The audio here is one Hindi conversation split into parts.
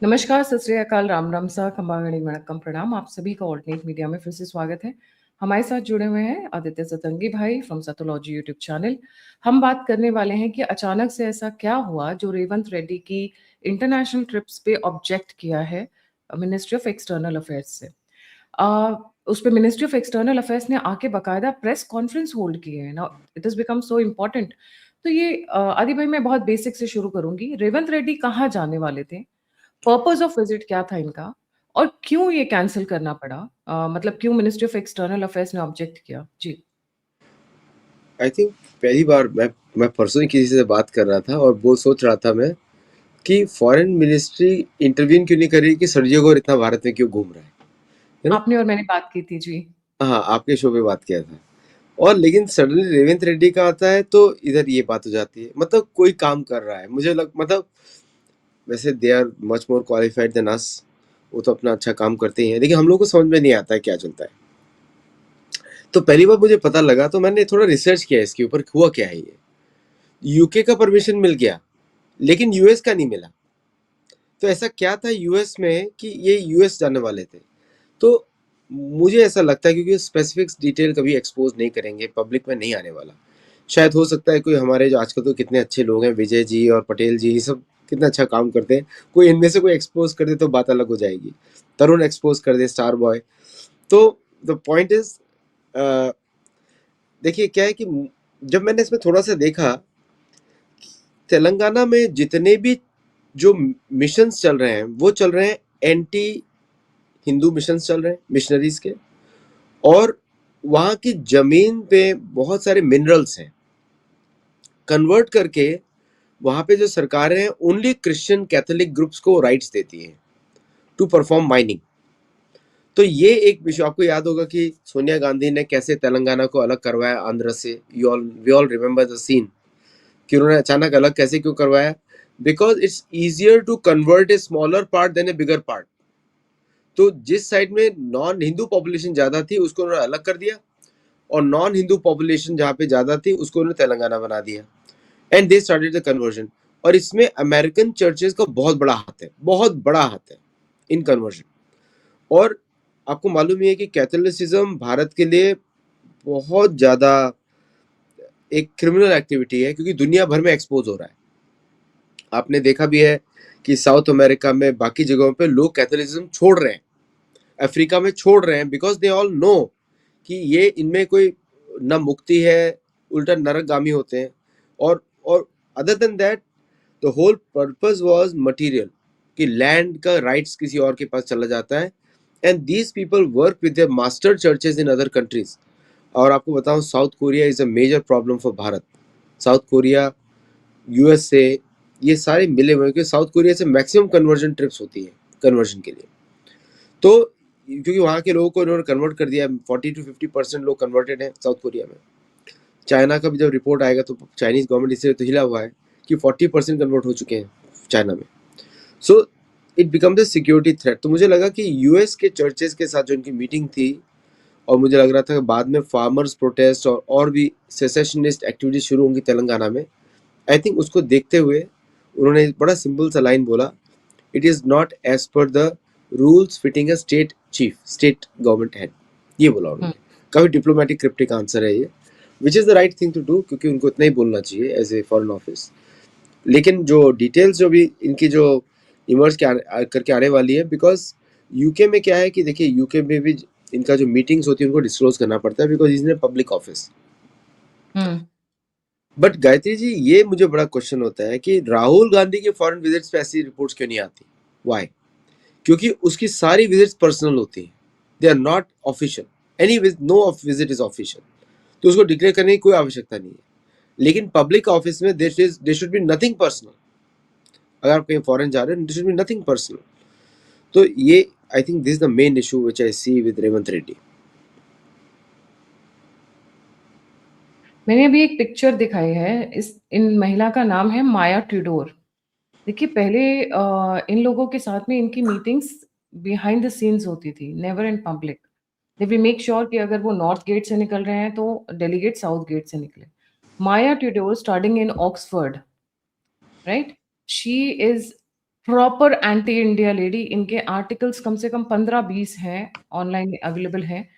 नमस्कार, सत श्री अकाल, राम राम सा, खंबागणी वणक्कम प्रणाम। आप सभी का ऑल्टरनेट मीडिया में फिर से स्वागत है। हमारे साथ जुड़े हुए हैं आदित्य सतंगी भाई फ्रॉम सतोलॉजी यूट्यूब चैनल। हम बात करने वाले हैं कि अचानक से ऐसा क्या हुआ जो रेवंत रेड्डी की इंटरनेशनल ट्रिप्स पे ऑब्जेक्ट किया है मिनिस्ट्री ऑफ एक्सटर्नल अफेयर्स से। उस पे मिनिस्ट्री ऑफ एक्सटर्नल अफेयर्स ने आके बाकायदा प्रेस कॉन्फ्रेंस होल्ड की है। Now it has become so important. तो ये आदि भाई, मैं बहुत बेसिक से शुरू करूंगी। रेवंत रेड्डी कहाँ जाने वाले थे? पर्पस ऑफ विजिट क्या था इनका? और क्यों ये कैंसल करना पड़ा? मतलब क्यों मिनिस्ट्री ऑफ एक्सटर्नल अफेयर्स ने ऑब्जेक्ट किया? जी। आई थिंक पहली बार मैं परसों ही किसी से बात कर रहा था और वो सोच रहा था मैं कि फॉरेन मिनिस्ट्री इंटरवीन क्यों नहीं कर रही कि सर्जियो गोर इतना भारत में क्यों घूम रहा है ना। आपने और मैंने बात की थी जी। हाँ, आपके शो पे बात किया था। और लेकिन सडनली रेवंत रेड्डी का आता है तो इधर ये बात हो जाती है, मतलब कोई काम कर रहा है, मुझे लग मतलब वैसे they are much more qualified than us. वो तो अपना अच्छा काम करते ही हैं, लेकिन हम लोग को समझ में नहीं आता है क्या चलता है। तो पहली बार मुझे पता लगा तो मैंने थोड़ा रिसर्च किया इसके ऊपर, हुआ क्या है ये। यूके का परमिशन मिल गया लेकिन यूएस का नहीं मिला। तो ऐसा क्या था यूएस में कि ये यूएस जाने वाले थे। तो मुझे ऐसा लगता है क्योंकि स्पेसिफिक्स डिटेल कभी एक्सपोज नहीं करेंगे, पब्लिक में नहीं आने वाला। शायद हो सकता है कोई हमारे जो आजकल तो कितने अच्छे लोग हैं, विजय जी और पटेल जी, ये सब कितना अच्छा काम करते हैं, कोई इनमें से कोई एक्सपोज कर दे तो बात अलग हो जाएगी। तरुण एक्सपोज कर दे, स्टार बॉय। तो द पॉइंट इज, देखिए क्या है कि जब मैंने इसमें थोड़ा सा देखा, तेलंगाना में जितने भी जो मिशंस चल रहे हैं वो चल रहे हैं एंटी हिंदू मिशंस चल रहे हैं, मिशनरीज के। और वहाँ की जमीन पे बहुत सारे मिनरल्स हैं, कन्वर्ट करके वहाँ पे जो सरकारें हैं ओनली क्रिश्चियन कैथोलिक ग्रुप्स को राइट्स देती हैं टू परफॉर्म माइनिंग। तो ये एक विषय आपको याद होगा कि सोनिया गांधी ने कैसे तेलंगाना को अलग करवाया आंध्र से। We all remember the scene कि उन्होंने अचानक अलग कैसे क्यों करवाया। Because it's easier to convert a smaller part than a bigger part. तो जिस साइड में नॉन हिंदू पॉपुलेशन ज्यादा थी उसको उन्होंने अलग कर दिया, और नॉन हिंदू पॉपुलेशन जहाँ पे ज्यादा थी उसको उन्होंने तेलंगाना बना दिया। And they started the conversion. और इसमें अमेरिकन चर्चेस का बहुत बड़ा हाथ है, बहुत बड़ा हाथ है इन कन्वर्जन। और आपको मालूम ही है कि कैथोलिसिज्म भारत के लिए बहुत ज्यादा एक क्रिमिनल एक्टिविटी है, क्योंकि दुनिया भर में एक्सपोज हो रहा है। आपने देखा भी है कि साउथ अमेरिका में, बाकी जगहों पे लोग कैथोलिसिज्म छोड़ रहे हैं, अफ्रीका में छोड़ रहे हैं, बिकॉज दे ऑल नो कि ये इनमें कोई न मुक्ति है, उल्टा नरकगामी होते हैं। और other than that the whole purpose was material, कि लैंड का राइट्स किसी और के पास चला जाता है। And these people work with their master churches in other countries. और आपको बताऊं, South Korea is a major problem for Bharat. South Korea, USA, ये सारे मिले हुए हैं, क्योंकि साउथ कोरिया से मैक्सिमम कन्वर्जन ट्रिप्स होती है कन्वर्जन के लिए। तो क्योंकि वहाँ के लोगों को इन्होंने कन्वर्ट कर दिया, 40 to 50% लोग कन्वर्टेड हैं साउथ कोरिया में। चाइना का भी जब रिपोर्ट आएगा तो चाइनीज गवर्नमेंट इससे तो हिला हुआ है कि 40% कन्वर्ट हो चुके हैं चाइना में। So it becomes a security threat. तो मुझे लगा कि यूएस के चर्चेज के साथ जो उनकी मीटिंग थी, और मुझे लग रहा था कि बाद में फार्मर्स प्रोटेस्ट और भी सेसेशनिस्ट एक्टिविटीज शुरू होंगी तेलंगाना में, आई थिंक उसको देखते हुए उन्होंने बड़ा सिंपल सा लाइन बोला, it is not as per the rules fitting a state chief, state government head. ये बोला हम्म। उन्होंने। काफी डिप्लोमेटिक क्रिप्टिक आंसर है ये, which is the right thing to do, क्योंकि उनको इतना ही बोलना चाहिए एज ए फॉरेन ऑफिस। लेकिन जो डिटेल्स जो भी इनकी जो इमर्ज करके आने वाली है, बिकॉज यूके में क्या है कि देखिए, यूके में भी इनका जो मीटिंग्स होती है उनको डिस्क्लोज करना पड़ता है, because is in public office. Hmm. But Gayatri ji, ये मुझे बड़ा क्वेश्चन होता है कि राहुल गांधी के फॉरेन विजिट्स पे ऐसी रिपोर्ट्स क्यों नहीं आती? वाई? क्योंकि उसकी सारी विजिट्स पर्सनल होती हैं, they are not official. Any no visit is official, तो उसको डिक्लेयर करने की कोई आवश्यकता नहीं है। लेकिन पब्लिक ऑफिस में they should be nothing personal. अगर आप कहीं फॉरेन जा रहे हैं, they should be nothing personal. तो ये I think this is the main issue which I see with Revanth Reddy. मैंने अभी एक पिक्चर दिखाई है। इस इन महिला का नाम है माया ट्यूडोर। देखिए, पहले इन लोगों के साथ में इनकी मीटिंग्स बिहाइंड द सीन्स होती थी, never in public. They will make sure कि अगर वो नॉर्थ गेट से निकल रहे हैं तो डेलीगेट साउथ गेट से निकले। Maya Tudor starting in Oxford, right? She is proper anti India lady, इनके आर्टिकल्स कम से कम 15-20 हैं, ऑनलाइन अवेलेबल हैं,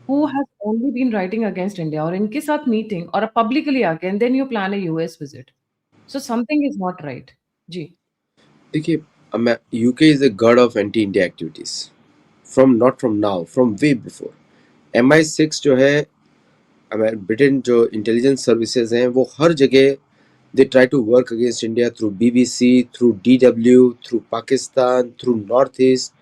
who has only been writing against India, और इनके साथ मीटिंग और पब्लिकली आके and then you plan a US visit, so something is not right. जी। देखिए, UK is a god of anti India activities from not from now, from way before. MI6 जो है, ब्रिटेन जो इंटेलिजेंस सर्विसेज हैं, वो हर जगह they try to work against India through BBC, through DW, through Pakistan, through North East,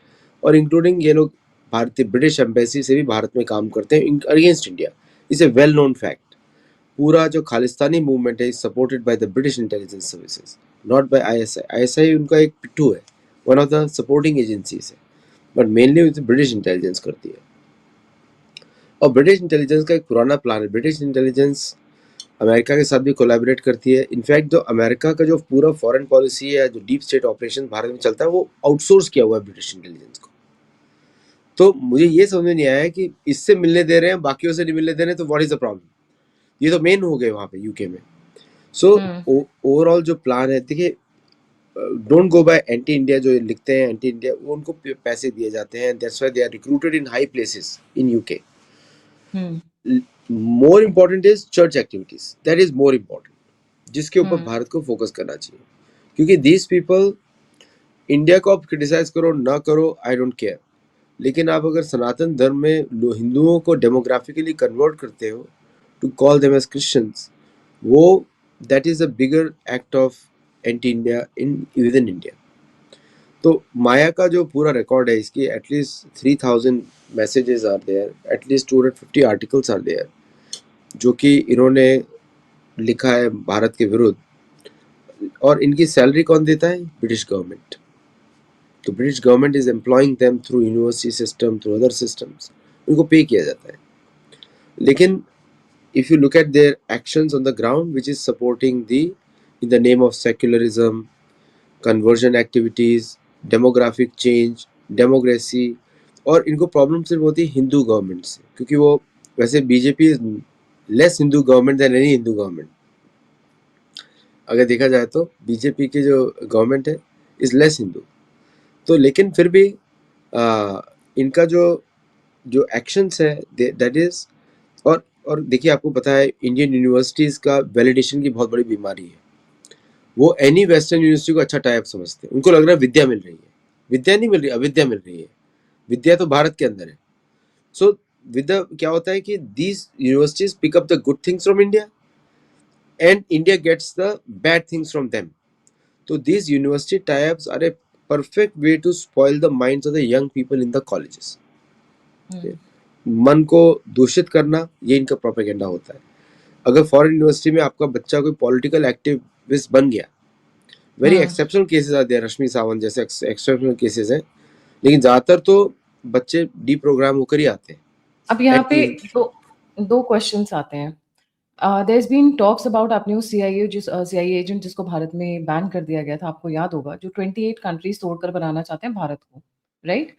और इंक्लूडिंग ये लोग भारतीय ब्रिटिश एम्बेसी से भी भारत में काम करते हैं against India. Is a well known fact. पूरा जो खालिस्तानी मूवमेंट है is supported by the British intelligence services, not by ISI। ISI उनका एक पिट्ठू है, one of the supporting agencies है, बट मेनली ब्रिटिश इंटेलिजेंस करती है। और ब्रिटिश इंटेलिजेंस का एक पुराना प्लान है। ब्रिटिश इंटेलिजेंस अमेरिका के साथ भी कोलैबोरेट करती है। इनफैक्ट जो अमेरिका का जो पूरा फॉरेन पॉलिसी है, जो डीप स्टेट ऑपरेशन भारत में चलता है, वो आउटसोर्स किया हुआ है ब्रिटिश इंटेलिजेंस को। तो मुझे ये समझ में नहीं आया कि इससे मिलने दे रहे हैं, बाकियों से नहीं मिलने दे रहे हैं, तो व्हाट इज द प्रॉब्लम? ये तो मेन हो गए वहाँ पे यूके में। सो ओवरऑल जो प्लान है, देखिए, don't go bye anti India. जो लिखते हैं एंटी इंडिया, वो उनको पैसे दिए जाते हैं, that's why they are recruited in high places in UK. More important is church activities, that is more important, जिसके ऊपर भारत को फोकस करना चाहिए। क्योंकि दीज पीपल, इंडिया को आप क्रिटिसाइज करो ना करो, आई डोंट केयर, लेकिन आप अगर सनातन धर्म में हिंदुओं को डेमोग्राफिकली कन्वर्ट करते हो to call them as Christians, वो that is a bigger act of anti India in within India. तो माया का जो पूरा रिकॉर्ड है, इसकी at least 3000 messages are there, at least 250 articles are there, जो कि इन्होंने लिखा है भारत के विरुद्ध। और इनकी सैलरी कौन देता है? British government. तो British government is employing them through university system, through other systems, उनको पे किया जाता है। लेकिन if you look at their actions on the ground, which is supporting in the name of secularism, conversion activities, demographic change, democracy, और इनको प्रॉब्लम सिर्फ होती है हिंदू गवर्नमेंट से, क्योंकि वो वैसे BJP is less Hindu government than any Hindu government. अगर देखा जाए तो बीजेपी की जो गवर्नमेंट है इज लेस हिंदू। तो लेकिन फिर भी इनका जो जो एक्शंस है, दैट इज, और देखिए, आपको पता है इंडियन यूनिवर्सिटीज़ का वैलिडेशन की बहुत बड़ी बीमारी है। वो एनी वेस्टर्न यूनिवर्सिटी को अच्छा टाइप समझते हैं, उनको लग रहा है विद्या मिल रही है। विद्या नहीं मिल रही, अविद्या मिल रही है। विद्या तो भारत के अंदर है। सो विद्या क्या होता है कि these universities pick up the good things from India and India gets the bad things from them. तो these university types are a perfect way to spoil the minds of the young people in the colleges. मन को दूषित करना, ये इनका प्रोपेगेंडा होता है। अगर फॉरेन यूनिवर्सिटी में आपका बच्चा कोई पॉलिटिकल एक्टिविस्ट बन गया, वेरी एक्सेप्शनल केसेस आते हैं, रश्मि सावंत जैसे एक्सेप्शनल केसेस हैं, लेकिन ज्यादातर तो बच्चे डी प्रोग्राम होकर ही आते हैं। अब यहाँ पे दो क्वेश्चंस आते हैं। There has been talks about, आपने उस CIA एजेंट जिसको भारत में बैन कर दिया गया था, आपको याद होगा, जो 28 कंट्रीज तोड़कर बनाना चाहते हैं भारत को, राइट?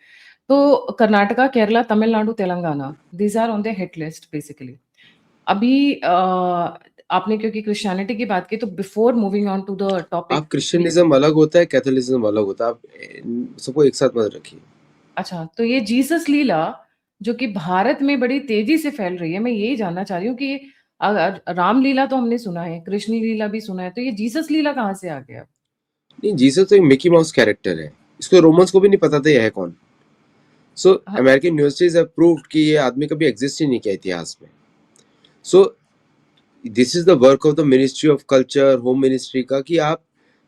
तो Karnataka, Kerala, Tamil Nadu, Telangana, these are on the hit list basically. अभी आपने क्योंकि क्रिश्चियनिटी की बात की, तो before moving on to the topic, आप क्रिश्चियनिज्म अलग होता है, कैथोलिसिज्म अलग होता है, आप सबको एक साथ मत रखिए। अच्छा, तो ये जीसस लीला जो कि भारत में बड़ी तेजी से फैल रही है, मैं यही जानना चाह रही हूँ कि रामलीला तो हमने सुना है, कृष्ण लीला भी सुना है, तो ये जीसस लीला कहाँ से आ गया? नहीं, जीसस तो एक मिकी माउस कैरेक्टर है, इसको रोमन्स को भी नहीं पता था ये है कौन। सो अमेरिकन यूनिवर्सिटीज हैव प्रूव्ड कि ये आदमी कभी एग्जिस्ट ही नहीं किया इतिहास में। So this is the work of the ministry of culture, home ministry का, कि आप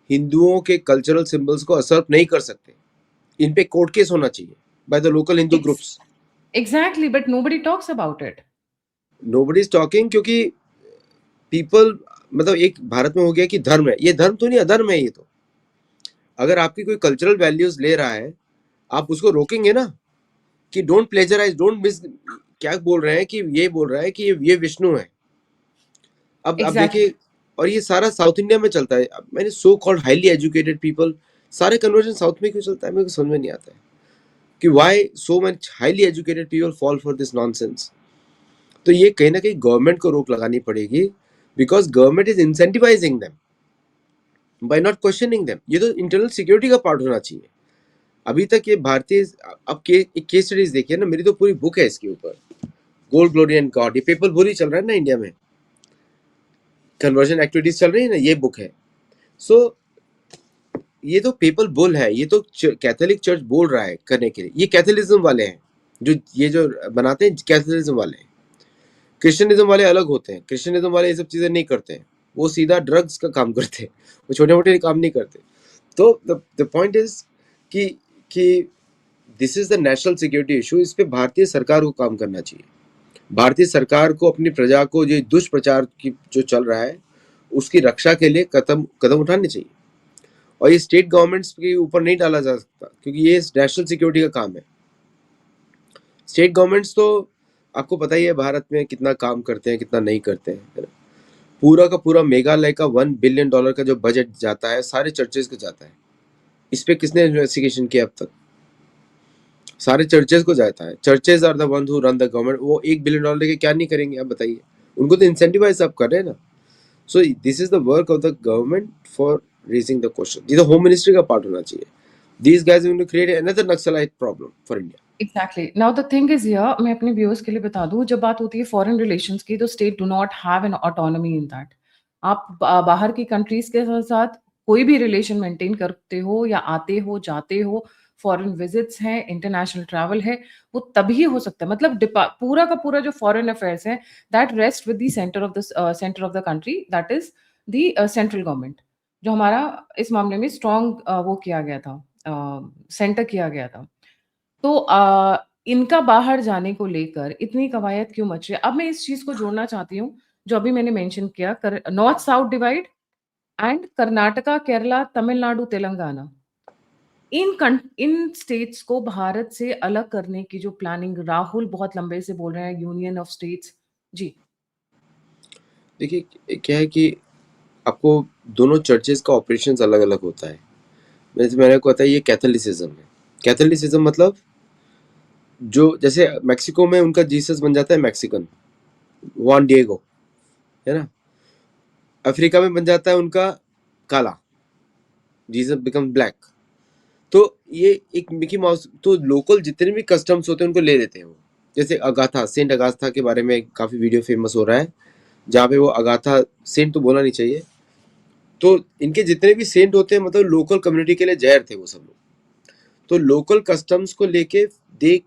हिंदुओं के कल्चरल सिंबल्स को असर्ट नहीं कर सकते। इन पे कोर्ट केस होना चाहिए by the local Hindu groups. Exactly, but nobody talks about it. Nobody is talking, क्योंकि पीपल, मतलब एक भारत में हो गया कि धर्म है, ये धर्म तो नहीं, अधर्म है ये तो। अगर आपकी कोई कल्चरल वैल्यूज ले रहा है, आप उसको रोकेंगे ना कि डोंट प्लेजराइज, डोंट मिस, क्या बोल रहे हैं कि ये बोल रहा है कि ये विष्णु है। अब exactly. देखिए, और ये सारा साउथ इंडिया में चलता है। मैंने so called highly educated people, सारे कन्वर्जन साउथ में क्यों चलता है, मेरे को समझ में नहीं आता है कि why so much highly educated people fall for this nonsense. तो ये कहीं ना कहीं गवर्नमेंट को रोक लगानी पड़ेगी, because government is incentivising them. By not questioning them. ये तो इंटरनल सिक्योरिटी का पार्ट होना चाहिए। अभी तक ये भारतीय, अब एक केस स्टडीज देखिए ना, मेरी तो पूरी बुक है इसके ऊपर, गोल्ड ग्लोरी एंड गॉड। ये पेपर बुल ही चल रहा है ना इंडिया में, कन्वर्जन एक्टिविटीज चल रही है ना, ये बुक है। सो ये तो पेपल बुल है, ये तो कैथोलिक चर्च बोल रहा है करने के लिए। ये कैथोलिज्म वाले हैं, जो ये जो बनाते हैं कैथोलिज्म वाले हैं। क्रिश्चियनिज्म वाले अलग होते हैं, क्रिश्चियनिज्म वाले ये सब चीजें नहीं करते हैं, वो सीधा ड्रग्स का काम करते हैं, वो छोटे मोटे काम नहीं करते। तो द पॉइंट इज कि this is the national security issue. इस पे भारतीय सरकार को काम करना चाहिए। भारतीय सरकार को अपनी प्रजा को जो दुष्प्रचार की जो चल रहा है उसकी रक्षा के लिए कदम उठाने चाहिए। और ये स्टेट गवर्नमेंट्स के ऊपर नहीं डाला जा सकता, क्योंकि ये नेशनल सिक्योरिटी का काम है। स्टेट गवर्नमेंट्स तो आपको पता ही है भारत में कितना काम करते हैं, कितना नहीं करते हैं, है ना। पूरा का पूरा मेघालय का $1 बिलियन का जो बजट जाता है सारे चर्चेज को जाता है। इस पे किसने इन्वेस्टिगेशन किया अब तक? सारे चर्चेज को जाता है। Churches are the one who run the government. वो $1 बिलियन लेके क्या नहीं करेंगे आप बताइए? उनको तो इंसेंटिवाइज आप कर रहे हैं ना। So this is the work of the government for raising the question. ये तो होम मिनिस्ट्री का पार्ट होना चाहिए। These guys are going to create another Naxalite problem for India. Exactly, now the thing is here, मैं अपने व्यूअर्स के लिए बता दूं, जब बात होती है फॉरेन रिलेशंस की, तो state do not have an autonomy in that. आप बाहर की कंट्रीज के साथ कोई भी रिलेशन मेंटेन करते हो या आते हो जाते हो, फॉरेन विजिट्स हैं, इंटरनेशनल ट्रैवल है, वो तभी हो सकता है। मतलब पूरा का पूरा जो फॉरेन अफेयर्स है, that rest with the centre of the country, that is the central government, जो हमारा इस मामले में स्ट्रॉन्ग वो किया गया था, सेंटर किया गया था। तो इनका बाहर जाने को लेकर इतनी कवायद क्यों मच रही है? अब मैं इस चीज़ को जोड़ना चाहती हूँ, जो अभी मैंने मेंशन किया, north south divide and Karnataka, Kerala, Tamil Nadu, Telangana. In states को भारत से अलग करने की जो प्लानिंग राहुल बहुत लंबे से बोल रहे हैं, यूनियन ऑफ स्टेट्स। जी। देखिए क्या है कि आपको दोनों चर्चेज का ऑपरेशंस अलग अलग होता है। मैंने को बताया ये कैथोलिसिज्म है। कैथोलिसिज्म मतलब जो जैसे मैक्सिको में उनका जीसस बन जाता है मैक्सिकन, जुआन डिएगो, है ना। अफ्रीका में बन जाता है उनका काला, जीसस बिकम ब्लैक। तो ये एक मिकी माउस, तो लोकल जितने भी कस्टम्स होते हैं उनको ले लेते हैं वो। जैसे अगाथा, सेंट अगाथा के बारे में काफी वीडियो फेमस हो रहा है, जहाँ पे वो अगाथा, सेंट तो बोलना नहीं चाहिए, तो इनके जितने भी सेंट होते हैं मतलब लोकल कम्युनिटी के लिए जहर थे वो सब लोग। तो लोकल कस्टम्स को लेके दे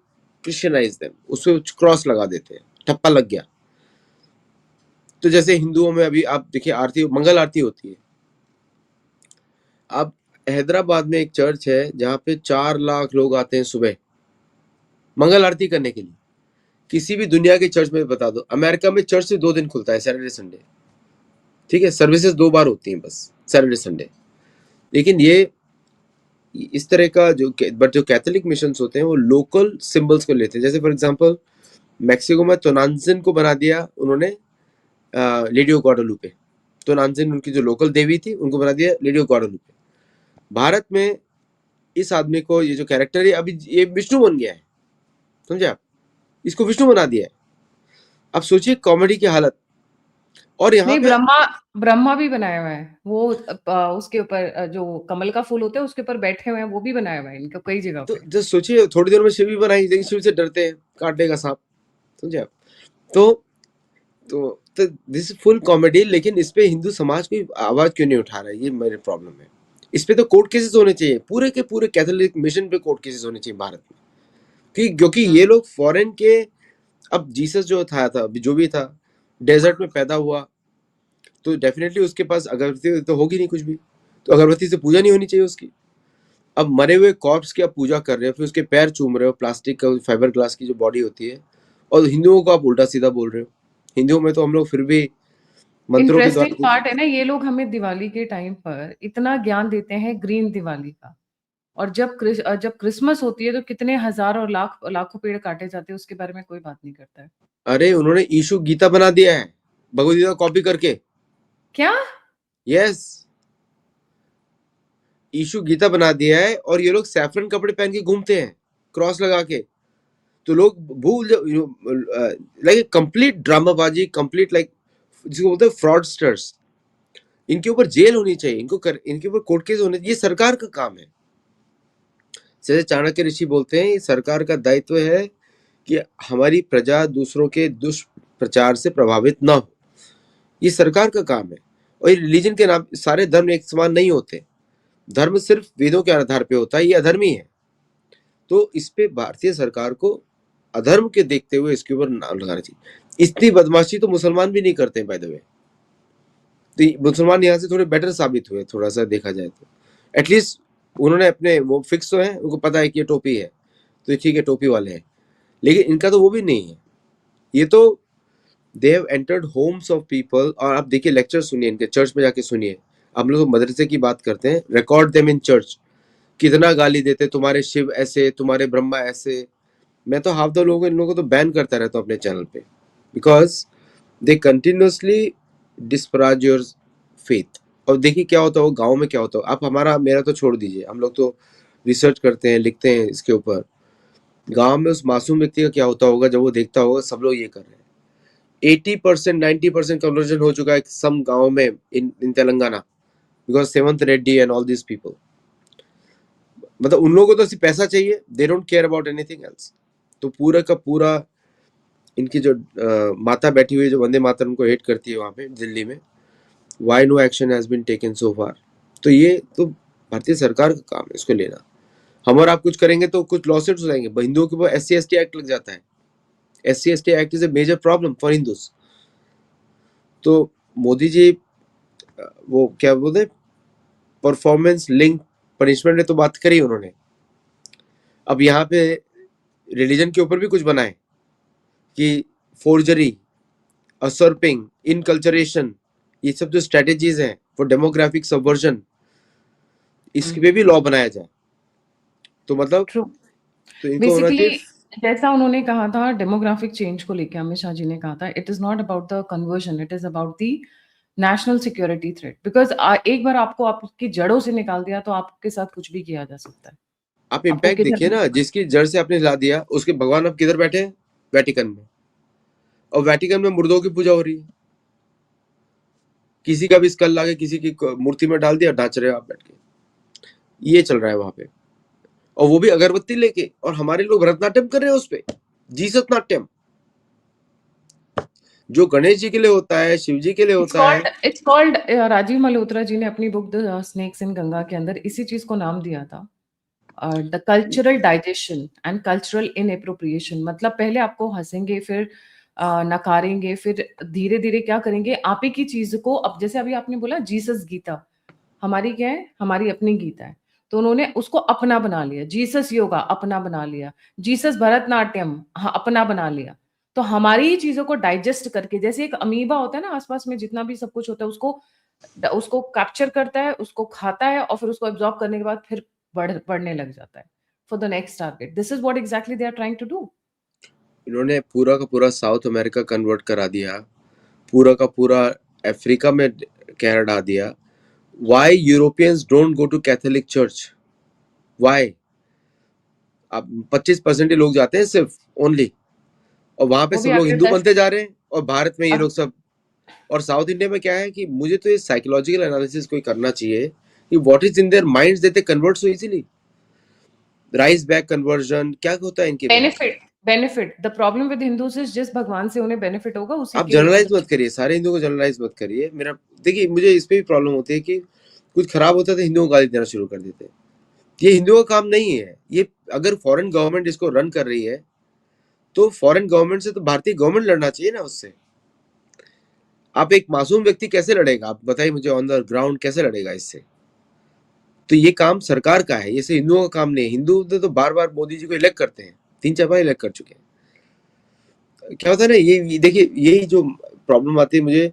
क्रिश्चियनाइज देम, उसपे क्रॉस लगा देते हैं, ठप्पा लग गया। तो जैसे हिंदुओं में अभी आप देखिए आरती, मंगल आरती होती है। अब हैदराबाद में एक चर्च है जहाँ पे 4 लाख लोग आते हैं सुबह मंगल आरती करने के लिए। किसी भी दुनिया के चर्च में बता दो, अमेरिका में चर्च से 2 दिन खुलता है, सैटरडे संडे, ठीक है, सर्विसेज 2 बार होती हैं बस, सैटरडे संडे। लेकिन ये इस तरह का बट जो कैथोलिक मिशंस होते हैं वो लोकल सिंबल्स को लेते हैं। जैसे फॉर एग्जांपल मैक्सिको में तोनांजिन को बना दिया उन्होंने लेडी ऑफ गुआडालुपे। तोनांजिन उनकी जो लोकल देवी थी उनको बना दिया लेडी ऑफ गुआडालुपे। भारत में इस आदमी को, ये जो कैरेक्टर है अभी ये विष्णु बन गया है, समझे आप, इसको विष्णु बना दिया है। अब सोचिए कॉमेडी की हालत। और यहाँ नहीं, पे ब्रह्मा भी बनाया हुआ है वो, उसके ऊपर जो कमल का फूल होता है उसके ऊपर बैठे हुए हैं, वो भी बनाया हुआ है इनका कई जगह तो पे। जस्ट सोचिए थोड़ी देर में शिव भी बनाई, लेकिन शिव से डरते हैं, काटने का सांप, समझे आप। तो तो दिस फुल कॉमेडी। लेकिन इस पे हिंदू समाज कोई आवाज क्यों नहीं उठा रहा है, ये मेरे प्रॉब्लम है। इस पे तो कोर्ट केसेस होने चाहिए, पूरे के पूरे कैथोलिक मिशन पे कोर्ट केसेस होने चाहिए भारत में, क्योंकि ये लोग फॉरेन के, अब जीसस जो था जो भी था, डेजर्ट में पैदा हुआ, तो डेफिनेटली उसके पास अगरबत्ती तो होगी नहीं कुछ भी, तो अगरबत्ती से पूजा नहीं होनी चाहिए उसकी। अब मरे हुए कॉर्प्स की आप पूजा कर रहे हो, फिर उसके पैर चूम रहे हो, प्लास्टिक का फाइबर ग्लास की जो बॉडी होती है, और हिंदुओं को आप उल्टा सीधा बोल रहे हो। हिंदुओं में तो हम लोग फिर भी मंत्रों के इंटरेस्टिंग द्वारा कुछ। पार्ट है ना, ये लोग हमें दिवाली के टाइम पर इतना ज्ञान देते हैं ग्रीन दिवाली का, और जब क्रिसमस होती है तो कितने हजार और लाखों पेड़ काटे जाते हैं, उसके बारे में कोई बात नहीं करता है। अरे उन्होंने ईशु गीता बना दिया है, भगवद गीता कॉपी करके। क्या? यस, ईशु गीता बना दिया है, और ये लोग सैफरन कपड़े पहन के घूमते हैं क्रॉस लगा के। तो लोग भूल, लाइक कंप्लीट ड्रामाबाजी, कंप्लीट लाइक जिसको बोलते हैं फ्रॉडस्टर्स। इनके ऊपर जेल होनी चाहिए, इनके ऊपर कोर्ट केस होने, ये सरकार का काम है। जैसे चाणक्य ऋषि बोलते हैं, ये सरकार का दायित्व है कि हमारी प्रजा दूसरों के दुष्प्रचार से प्रभावित ना हो, ये सरकार का काम है। और ये रिलीजन के नाम, सारे धर्म एक समान नहीं होते, धर्म सिर्फ वेदों के आधार पे होता है, ये अधर्मी है। तो इस पे भारतीय सरकार को अधर्म के देखते हुए इसके ऊपर नाम लगाना चाहिए। इतनी बदमाशी तो मुसलमान भी नहीं करते बाय द वे। तो मुसलमान यहाँ से थोड़े बेटर साबित हुए, थोड़ा सा देखा जाए तो। एटलीस्ट उन्होंने अपने वो फिक्स तो है, उनको पता है कि ये टोपी है तो ठीक है, टोपी वाले हैं। लेकिन इनका तो वो भी नहीं है। ये तो they have entered Holmes of people. और आप देखिए, लेक्चर सुनिए इनके, चर्च में जाके सुनिए। हम लोग मदरसे की बात करते हैं, रिकॉर्ड देम इन चर्च, कितना गाली देते, तुम्हारे शिव ऐसे, तुम्हारे ब्रह्मा ऐसे। मैं तो हाफ द लोगों इन लोगों को तो बैन करता रहता हूँ अपने चैनल पे, because they continuously disparage your faith. और देखिए क्या होता है गांव में, क्या होता है। आप हमारा मेरा तो छोड़ दीजिए, हम लोग तो रिसर्च करते हैं, लिखते हैं इसके ऊपर। गांव में उस मासूम व्यक्ति का क्या होता होगा जब वो देखता होगा सब लोग ये कर रहे हैं। 80% 90% कन्वर्जन हो चुका है सम गांव में in Telangana, because Revanth Reddy and all this people. मतलब उन लोगों को तो सिर्फ पैसा चाहिए, they don't care about anything else. तो पूरा का पूरा इनकी जो माता बैठी हुई है, जो वंदे मातरम को हेट करती है वहां पे दिल्ली में, why no action has been taken so far. तो ये तो भारतीय सरकार का काम है इसको लेना। हम और आप कुछ करेंगे तो कुछ लॉसूट्स हो जाएंगे। हिंदुओं के ऊपर SC/ST एक्ट लग जाता है। SC/ST act is a major problem for Hindus. तो मोदी जी वो क्या बोलते, परफॉर्मेंस लिंक पनिशमेंट में तो बात करी उन्होंने। अब यहाँ पे रिलीजन के ऊपर भी कुछ बनाए कि फोर्जरी, असर्पिंग, इनकल्चरेशन, ये सब जो स्ट्रेटेजीज हैं फॉर डेमोग्राफिक सबवर्जन, इसके पे भी लॉ बनाया जाए। तो मतलब ट्रू। तो इनको होना बेसिकली चाहिए। जैसा उन्होंने कहा था डेमोग्राफिक चेंज को लेके, अमित शाह जी ने कहा था, it is not about the conversion, it is about the national security threat. Because एक बार आपको आपकी जड़ों से निकाल दिया तो आपके साथ कुछ भी किया जा सकता है। आप आपको इम्पैक्ट किधर देखिए ना, जिसकी जड़ से आपने हिला दिया उसके भगवान अब किधर बैठे हैं? वेटिकन में। और वेटिकन में मुर्दों की पूजा हो रही है। किसी का भी स्कल लाके किसी की मूर्ति में डाल दिया, नाच रहे हो आप बैठ के। ये चल रहा है वहां पे, और वो भी अगरबत्ती लेके। और हमारे लोग भरतनाट्यम कर रहे हैं उस पे, जीसस नाट्यम, जो गणेश जी के लिए होता है, शिव जी के लिए होता है। इट्स कॉल्ड राजीव मल्होत्रा जी ने अपनी book the snakes in Ganga के अंदर इसी चीज को नाम दिया था, the cultural digestion and cultural inappropriation. मतलब पहले आपको हंसेंगे, फिर नकारेंगे, फिर धीरे धीरे क्या करेंगे, आप ही की चीज को। अब जैसे अभी आपने बोला जीसस गीता, हमारी क्या है, हमारी अपनी गीता है, तो उन्होंने उसको अपना बना लिया। जीसस योगा अपना बना लिया, जीसस भरतनाट्यम हाँ अपना बना लिया। तो हमारी ही चीजों को डाइजेस्ट करके, जैसे एक अमीबा होता है ना, आसपास में जितना भी सब कुछ होता है उसको उसको कैप्चर करता है, उसको खाता है, और फिर उसको एब्जॉर्ब करने के बाद फिर बढ़ने लग जाता है for the next target. This is what exactly they are trying to do. इन्होंने पूरा का पूरा साउथ अमेरिका कन्वर्ट करा दिया, पूरा का पूरा अफ्रीका में कहर ढा दिया। Why Europeans don't go to Catholic church? Why? अब 25% ही लोग जाते हैं सिर्फ, ओनली। और वहां पे वो भी सब लोग आगे हिंदू टेस्ट। बनते जा रहे हैं, और भारत में ये अब लोग सब। और साउथ इंडिया में क्या है कि मुझे तो ये साइकोलॉजिकल एनालिसिस कोई करना चाहिए कि what is in their minds that they convert so easily. Rise back conversion क्या होता है इनके वहां पे? Benefit, benefit the problem with Hindus is जिस भगवान से उन्हें बेनिफिट होगा उसी आप के जनरलाइज मतलब। मत करिए, सारे हिंदुओं को जनरलाइज मत करिए। मेरा देखिए, मुझे इस पे भी प्रॉब्लम होती है कि कुछ खराब होता है तो हिंदुओं को गाली देना शुरू कर देते हैं। ये हिंदुओं का काम नहीं है। ये अगर फॉरेन गवर्नमेंट इसको रन कर रही है तो फॉरेन गवर्नमेंट से तो भारतीय गवर्नमेंट लड़ना चाहिए ना उससे। आप एक मासूम व्यक्ति कैसे लड़ेगा? आप बताइए मुझे, ऑन द ग्राउंड कैसे लड़ेगा इससे? तो ये काम सरकार का है, ये से हिंदुओं का काम नहीं है। हिंदू तो बार बार मोदी जी को इलेक्ट करते हैं, 3-4 बार इलेक्ट कर चुके हैं। क्या होता है ना, ये देखिए, यही जो प्रॉब्लम आती है मुझे।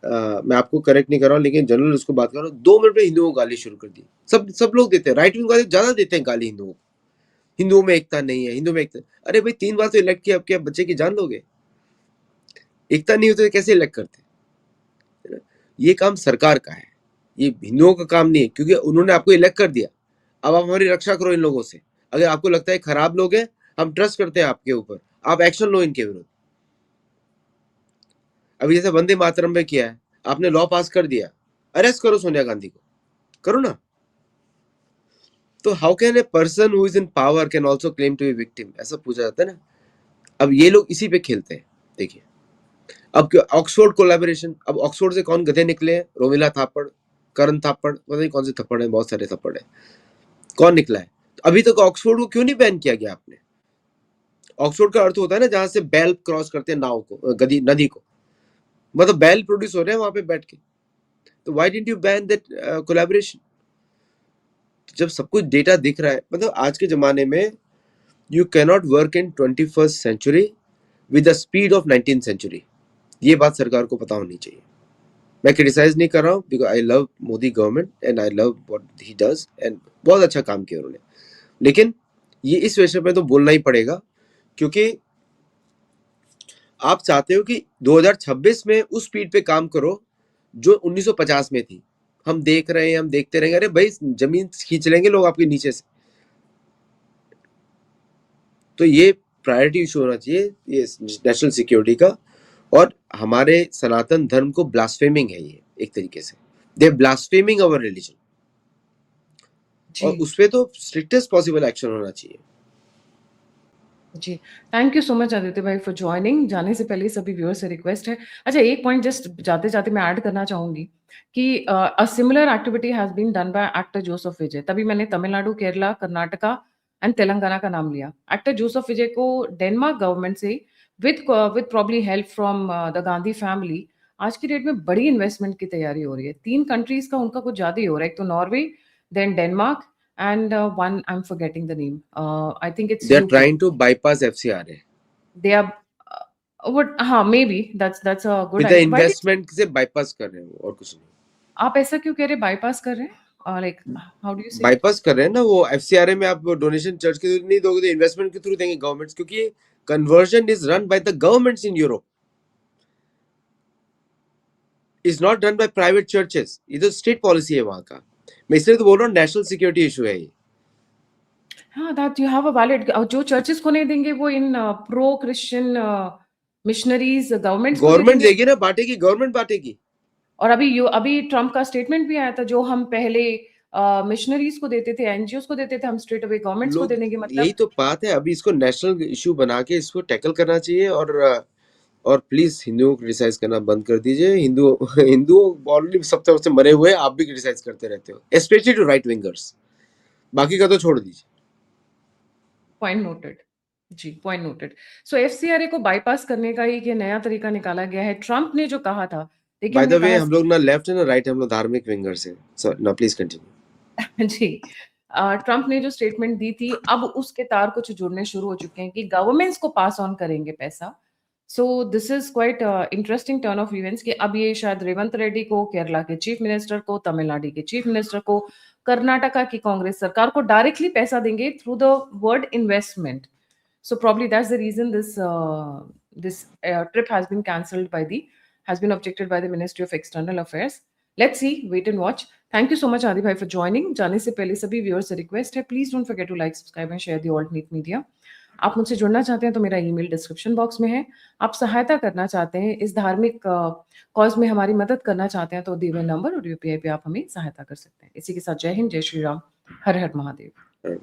मैं आपको करेक्ट नहीं कर रहा हूँ, लेकिन जनरल उसको बात कर रहा हूँ। 2 मिनट में हिंदुओं को गाली शुरू कर दी। सब लोग देते हैं, राइट विंग वाले ज्यादा देते हैं गाली हिंदुओं को। हिंदुओं में एकता नहीं है, हिंदुओं में एकता। अरे भाई, 3 बार तो इलेक्ट किया, अब क्या बच्चे की जान लोगे? एकता नहीं होती तो कैसे इलेक्ट करते? है ना? ये काम सरकार का है, ये हिंदुओं का काम नहीं है, क्योंकि उन्होंने आपको इलेक्ट कर दिया। अब आप हमारी रक्षा करो इन लोगों से। अगर आपको लगता है खराब लोग हैं, हम ट्रस्ट करते हैं आपके ऊपर, आप एक्शन लो इनके विरुद्ध। अभी जैसे वंदे मातरम में किया है, आपने लॉ पास कर दिया, अरेस्ट करो सोनिया गांधी को, करो ना। तो how can a person who is in power can also claim to be victim, ऐसा पूछा जाता है ना। अब ये लोग इसी पे खेलते हैं। देखिए अब ऑक्सफोर्ड कोलैबोरेशन, अब ऑक्सफोर्ड से कौन गधे निकले हैं? रोमिला थापड़, करण थापड़, पता नहीं कौन से थप्पड़ है, बहुत सारे थप्पड़ है, कौन निकला है? तो अभी तक ऑक्सफोर्ड को क्यों नहीं बैन किया गया आपने? ऑक्सफोर्ड का अर्थ होता है ना जहां से बैल क्रॉस करते हैं नाव को, गदी नदी को, मतलब बैल प्रोड्यूस हो रहे हैं वहां पे बैठ के। तो why didn't you ban that collaboration? जब सब कुछ डेटा दिख रहा है, मतलब आज के जमाने में you cannot work in 21st century with the speed of 19th century. ये बात सरकार को पता होनी चाहिए। मैं क्रिटिसाइज नहीं कर रहा हूँ, because I love Modi government and I love what he does, and बहुत अच्छा काम किया उन्होंने। लेकिन ये इस विषय पे तो बोलना ही पड़ेगा, क्योंकि आप चाहते हो कि 2026 में उस स्पीड पे काम करो जो 1950 में थी। हम देख रहे हैं, हम देखते रहेंगे, अरे भाई जमीन खींच लेंगे लोग आपके नीचे से। तो ये प्रायोरिटी इशू होना चाहिए, ये नेशनल सिक्योरिटी का। और हमारे सनातन धर्म को ब्लास्फेमिंग है ये एक तरीके से, दे ब्लास्फेमिंग अवर रिलीजन, और जी, उस पे तो स्ट्रिक्टेस्ट पॉसिबल एक्शन होना चाहिए। जी। Thank you so much Aditya भाई फॉर जॉइनिंग। जाने से पहले सभी व्यूअर्स से रिक्वेस्ट है, अच्छा एक पॉइंट जस्ट जाते-जाते मैं ऐड करना चाहूँगी कि a similar activity has been done by actor Joseph Vijay. तभी मैंने तमिलनाडु, केरला, कर्नाटका एंड तेलंगाना का नाम लिया। एक्टर जोसेफ विजय को डेनमार्क गवर्नमेंट से with probably help from the Gandhi family आज की डेट में बड़ी इन्वेस्टमेंट की तैयारी हो रही है। 3 कंट्रीज़ का उनका कुछ ज़्यादा ही हो रहा है। एक तो Norway, then Denmark and one I'm forgetting the name. I think it's they are UK. Trying to bypass FCR है, They are what हाँ, maybe that's a good with the idea. Why did investment से बाईपास कर रहे हैं वो, और कुछ नहीं। आप ऐसा क्यों कह रहे हैं बायपास कर रहे हैं? लाइक हाउ डू यू से इट? बाईपास कर रहे हैं ना, वो एफसीआर में आप डोनेशन चर्च के थ्रू नहीं दोगे तो इन्वेस्टमेंट के थ्रू देंगे गवर्नमेंट्स, क्योंकि conversion is run by the governments in Europe, is not done by private churches. ये तो स्टेट पॉलिसी है वहां का। मैं इसलिए तो बोल रहा हूँ नेशनल सिक्योरिटी इशू है ये। हाँ, that you have a valid जो चर्चेस को नहीं देंगे वो in pro Christian missionaries governments को दे गवर्नमेंट देंगे। देगी ना, बांटेगी, गवर्नमेंट बांटेगी। और अभी ट्रम्प का स्टेटमेंट भी आया था जो हम पहले मिशनरीज़ को देते थे, एनजीओज़ को देते थे, हम स्ट्रेट अवे गवर्नमेंट्स को लोग, दे देंगे यही मतलब तो बात है, अभी इसको नेशनल इशू बना के इसको टैकल करना चाहिए। और प्लीज हिंदुओं को क्रिटिसाइज करना बंद कर दीजिए। हिंदू ऑलरेडी सब तरफ से मरे हुए हैं, आप भी क्रिटिसाइज करते रहते हो, स्पेशली टू राइट विंगर्स। बाकी का तो छोड़ दीजिए। Point noted. जी, पॉइंट नोटेड। सो एफसीआरए को बायपास करने का एक ये नया तरीका निकाला गया है। ट्रम्प ने जो कहा था, देखिए बाय द हमने वे कहा हम लोग ना लेफ्ट है ना राइट, हम लोग धार्मिक विंगर्स हैं। सो ना प्लीज कंटिन्यू। जी। ट्रम्प ने जो स्टेटमेंट दी थी, अब उसके तार कुछ जुड़ने शुरू हो चुके हैं कि गवर्नमेंट्स को पास ऑन करेंगे पैसा। So this is quite interesting turn off events कि अब ये शायद रेवंत रेड्डी को, केरला के चीफ मिनिस्टर को, तमिलनाडु के चीफ मिनिस्टर को, कर्नाटका की कांग्रेस सरकार को डायरेक्टली पैसा देंगे through the word investment. So probably that's the reason this trip has been objected by the Ministry of External Affairs. Let's see, wait and watch. Thank you so much, Adi bhai, for joining. जाने से पहले सभी viewers से request है, please don't forget to like, subscribe and share the alternate media. आप मुझसे जुड़ना चाहते हैं तो मेरा ईमेल डिस्क्रिप्शन बॉक्स में है। आप सहायता करना चाहते हैं, इस धार्मिक कॉज में हमारी मदद करना चाहते हैं तो दिए हुए नंबर और यूपीआई पे आप हमें सहायता कर सकते हैं। इसी के साथ जय हिंद, जय श्री राम, हर हर महादेव।